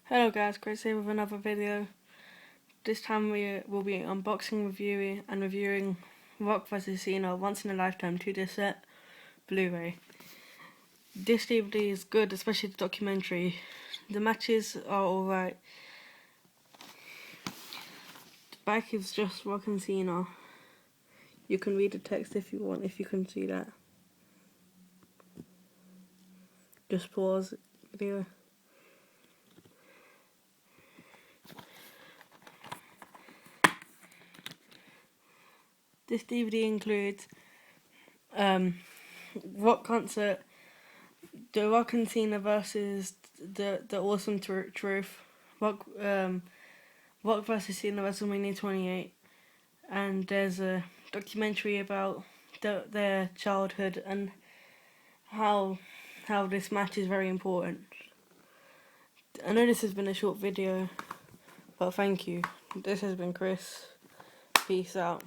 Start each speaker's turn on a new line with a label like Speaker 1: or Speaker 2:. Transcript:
Speaker 1: Hello guys, Chris here with another video. This time we will be unboxing, reviewing Rock vs Cena Once in a Lifetime 2-disc set Blu-ray. This DVD is good, especially the documentary. The matches are alright. The back is just Rock and Cena. You can read the text if you want, if you can see that. Just pause video. This DVD includes Rock concert, the Rock and Cena versus the Awesome Truth, Rock versus Cena WrestleMania 28, and there's a documentary about their childhood and how this match is very important. I know this has been a short video, but thank you. This has been Chris. Peace out.